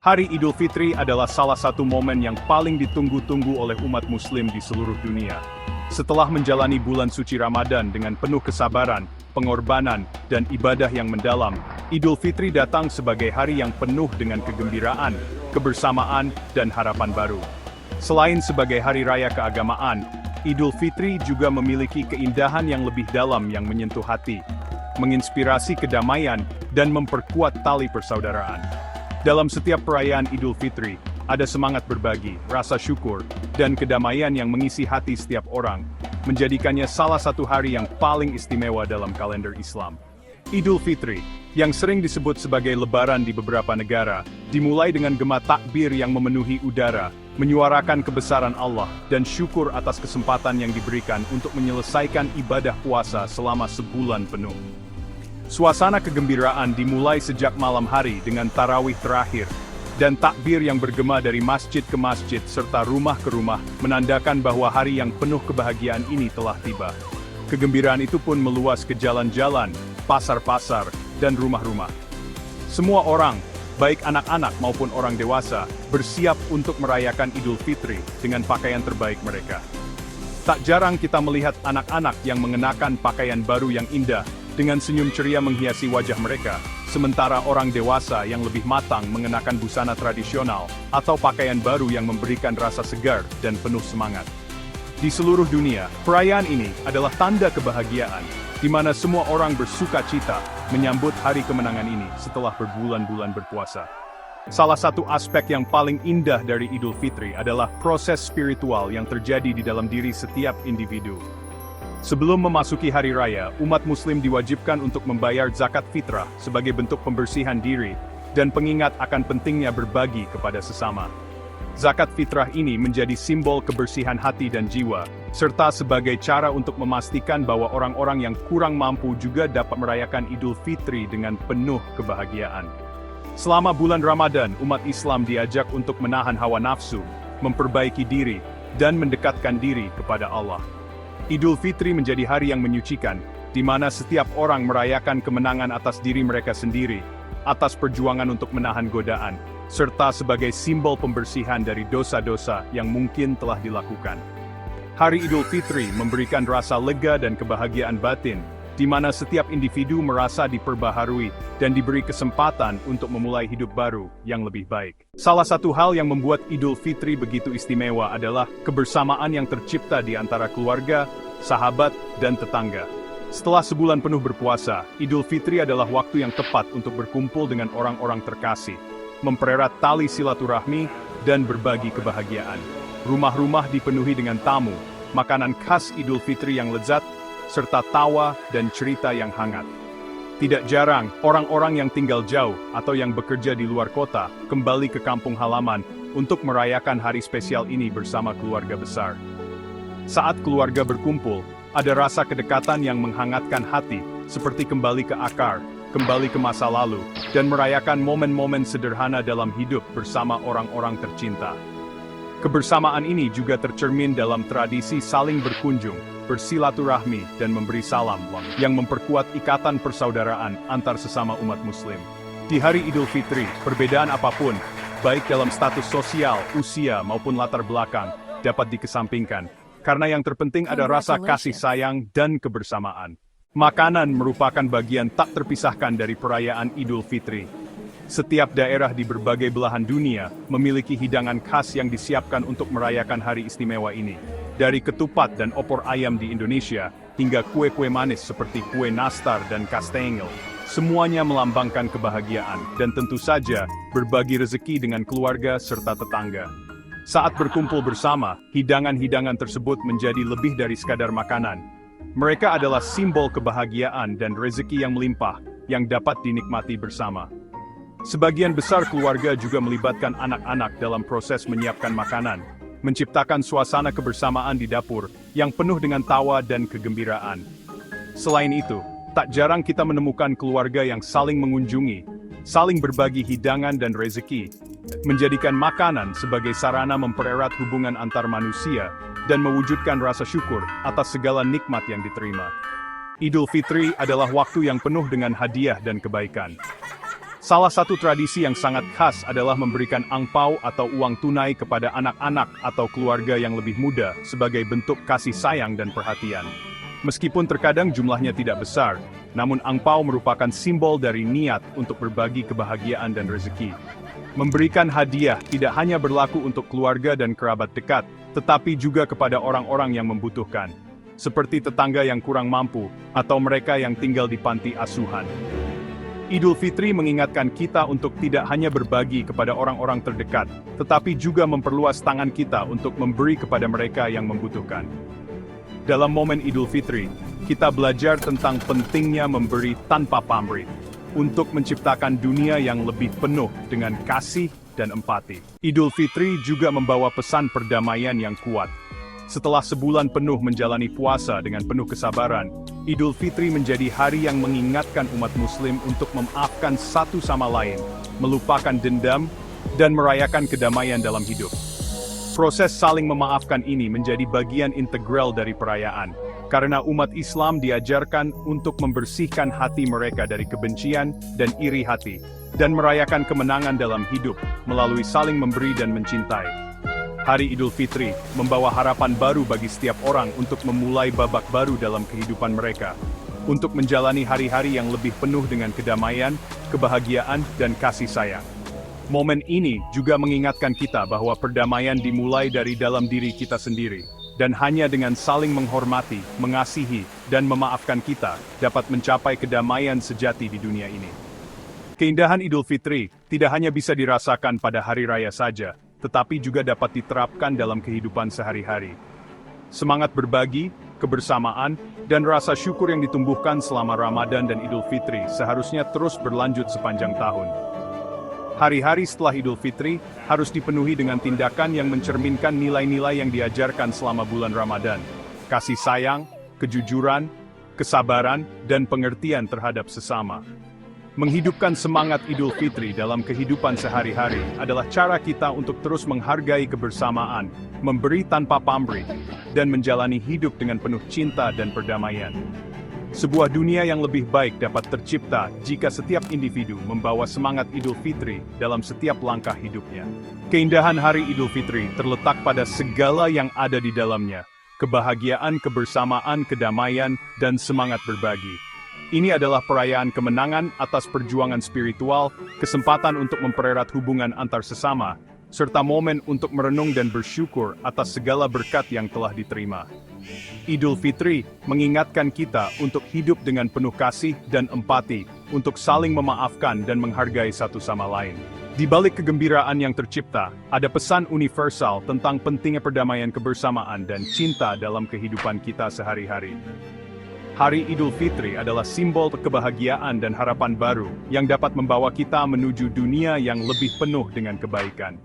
Hari Idul Fitri adalah salah satu momen yang paling ditunggu-tunggu oleh umat Muslim di seluruh dunia. Setelah menjalani bulan suci Ramadan dengan penuh kesabaran, pengorbanan, dan ibadah yang mendalam, Idul Fitri datang sebagai hari yang penuh dengan kegembiraan, kebersamaan, dan harapan baru. Selain sebagai hari raya keagamaan, Idul Fitri juga memiliki keindahan yang lebih dalam yang menyentuh hati, menginspirasi kedamaian, dan memperkuat tali persaudaraan. Dalam setiap perayaan Idul Fitri, ada semangat berbagi, rasa syukur, dan kedamaian yang mengisi hati setiap orang, menjadikannya salah satu hari yang paling istimewa dalam kalender Islam. Idul Fitri, yang sering disebut sebagai Lebaran di beberapa negara, dimulai dengan gema takbir yang memenuhi udara, menyuarakan kebesaran Allah, dan syukur atas kesempatan yang diberikan untuk menyelesaikan ibadah puasa selama sebulan penuh. Suasana kegembiraan dimulai sejak malam hari dengan tarawih terakhir, dan takbir yang bergema dari masjid ke masjid serta rumah ke rumah menandakan bahwa hari yang penuh kebahagiaan ini telah tiba. Kegembiraan itu pun meluas ke jalan-jalan, pasar-pasar, dan rumah-rumah. Semua orang, baik anak-anak maupun orang dewasa, bersiap untuk merayakan Idul Fitri dengan pakaian terbaik mereka. Tak jarang kita melihat anak-anak yang mengenakan pakaian baru yang indah, dengan senyum ceria menghiasi wajah mereka, sementara orang dewasa yang lebih matang mengenakan busana tradisional atau pakaian baru yang memberikan rasa segar dan penuh semangat. Di seluruh dunia, perayaan ini adalah tanda kebahagiaan, di mana semua orang bersuka cita menyambut hari kemenangan ini setelah berbulan-bulan berpuasa. Salah satu aspek yang paling indah dari Idul Fitri adalah proses spiritual yang terjadi di dalam diri setiap individu. Sebelum memasuki hari raya, umat Muslim diwajibkan untuk membayar zakat fitrah sebagai bentuk pembersihan diri dan pengingat akan pentingnya berbagi kepada sesama. Zakat fitrah ini menjadi simbol kebersihan hati dan jiwa, serta sebagai cara untuk memastikan bahwa orang-orang yang kurang mampu juga dapat merayakan Idul Fitri dengan penuh kebahagiaan. Selama bulan Ramadan, umat Islam diajak untuk menahan hawa nafsu, memperbaiki diri, dan mendekatkan diri kepada Allah. Idul Fitri menjadi hari yang menyucikan, di mana setiap orang merayakan kemenangan atas diri mereka sendiri, atas perjuangan untuk menahan godaan, serta sebagai simbol pembersihan dari dosa-dosa yang mungkin telah dilakukan. Hari Idul Fitri memberikan rasa lega dan kebahagiaan batin, di mana setiap individu merasa diperbaharui dan diberi kesempatan untuk memulai hidup baru yang lebih baik. Salah satu hal yang membuat Idul Fitri begitu istimewa adalah kebersamaan yang tercipta di antara keluarga, sahabat, dan tetangga. Setelah sebulan penuh berpuasa, Idul Fitri adalah waktu yang tepat untuk berkumpul dengan orang-orang terkasih, mempererat tali silaturahmi, dan berbagi kebahagiaan. Rumah-rumah dipenuhi dengan tamu, makanan khas Idul Fitri yang lezat, serta tawa dan cerita yang hangat. Tidak jarang, orang-orang yang tinggal jauh atau yang bekerja di luar kota kembali ke kampung halaman untuk merayakan hari spesial ini bersama keluarga besar. Saat keluarga berkumpul, ada rasa kedekatan yang menghangatkan hati, seperti kembali ke akar, kembali ke masa lalu, dan merayakan momen-momen sederhana dalam hidup bersama orang-orang tercinta. Kebersamaan ini juga tercermin dalam tradisi saling berkunjung, bersilaturahmi, dan memberi salam, yang memperkuat ikatan persaudaraan antar sesama umat Muslim. Di hari Idul Fitri, perbedaan apapun, baik dalam status sosial, usia, maupun latar belakang, dapat dikesampingkan, karena yang terpenting ada rasa kasih sayang dan kebersamaan. Makanan merupakan bagian tak terpisahkan dari perayaan Idul Fitri. Setiap daerah di berbagai belahan dunia memiliki hidangan khas yang disiapkan untuk merayakan hari istimewa ini. Dari ketupat dan opor ayam di Indonesia, hingga kue-kue manis seperti kue nastar dan kastengel. Semuanya melambangkan kebahagiaan, dan tentu saja, berbagi rezeki dengan keluarga serta tetangga. Saat berkumpul bersama, hidangan-hidangan tersebut menjadi lebih dari sekadar makanan. Mereka adalah simbol kebahagiaan dan rezeki yang melimpah, yang dapat dinikmati bersama. Sebagian besar keluarga juga melibatkan anak-anak dalam proses menyiapkan makanan, menciptakan suasana kebersamaan di dapur yang penuh dengan tawa dan kegembiraan. Selain itu, tak jarang kita menemukan keluarga yang saling mengunjungi, saling berbagi hidangan dan rezeki, menjadikan makanan sebagai sarana mempererat hubungan antar manusia dan mewujudkan rasa syukur atas segala nikmat yang diterima. Idul Fitri adalah waktu yang penuh dengan hadiah dan kebaikan. Salah satu tradisi yang sangat khas adalah memberikan angpau atau uang tunai kepada anak-anak atau keluarga yang lebih muda sebagai bentuk kasih sayang dan perhatian. Meskipun terkadang jumlahnya tidak besar, namun angpau merupakan simbol dari niat untuk berbagi kebahagiaan dan rezeki. Memberikan hadiah tidak hanya berlaku untuk keluarga dan kerabat dekat, tetapi juga kepada orang-orang yang membutuhkan, seperti tetangga yang kurang mampu atau mereka yang tinggal di panti asuhan. Idul Fitri mengingatkan kita untuk tidak hanya berbagi kepada orang-orang terdekat, tetapi juga memperluas tangan kita untuk memberi kepada mereka yang membutuhkan. Dalam momen Idul Fitri, kita belajar tentang pentingnya memberi tanpa pamrih, untuk menciptakan dunia yang lebih penuh dengan kasih dan empati. Idul Fitri juga membawa pesan perdamaian yang kuat. Setelah sebulan penuh menjalani puasa dengan penuh kesabaran, Idul Fitri menjadi hari yang mengingatkan umat Muslim untuk memaafkan satu sama lain, melupakan dendam, dan merayakan kedamaian dalam hidup. Proses saling memaafkan ini menjadi bagian integral dari perayaan, karena umat Islam diajarkan untuk membersihkan hati mereka dari kebencian dan iri hati, dan merayakan kemenangan dalam hidup melalui saling memberi dan mencintai. Hari Idul Fitri membawa harapan baru bagi setiap orang untuk memulai babak baru dalam kehidupan mereka, untuk menjalani hari-hari yang lebih penuh dengan kedamaian, kebahagiaan, dan kasih sayang. Momen ini juga mengingatkan kita bahwa perdamaian dimulai dari dalam diri kita sendiri, dan hanya dengan saling menghormati, mengasihi, dan memaafkan kita dapat mencapai kedamaian sejati di dunia ini. Keindahan Idul Fitri tidak hanya bisa dirasakan pada hari raya saja, tetapi juga dapat diterapkan dalam kehidupan sehari-hari. Semangat berbagi, kebersamaan, dan rasa syukur yang ditumbuhkan selama Ramadan dan Idul Fitri seharusnya terus berlanjut sepanjang tahun. Hari-hari setelah Idul Fitri harus dipenuhi dengan tindakan yang mencerminkan nilai-nilai yang diajarkan selama bulan Ramadan. Kasih sayang, kejujuran, kesabaran, dan pengertian terhadap sesama. Menghidupkan semangat Idul Fitri dalam kehidupan sehari-hari adalah cara kita untuk terus menghargai kebersamaan, memberi tanpa pamrih, dan menjalani hidup dengan penuh cinta dan perdamaian. Sebuah dunia yang lebih baik dapat tercipta jika setiap individu membawa semangat Idul Fitri dalam setiap langkah hidupnya. Keindahan hari Idul Fitri terletak pada segala yang ada di dalamnya, kebahagiaan, kebersamaan, kedamaian, dan semangat berbagi. Ini adalah perayaan kemenangan atas perjuangan spiritual, kesempatan untuk mempererat hubungan antar sesama, serta momen untuk merenung dan bersyukur atas segala berkat yang telah diterima. Idul Fitri mengingatkan kita untuk hidup dengan penuh kasih dan empati, untuk saling memaafkan dan menghargai satu sama lain. Di balik kegembiraan yang tercipta, ada pesan universal tentang pentingnya perdamaian, kebersamaan, dan cinta dalam kehidupan kita sehari-hari. Hari Idul Fitri adalah simbol kebahagiaan dan harapan baru yang dapat membawa kita menuju dunia yang lebih penuh dengan kebaikan.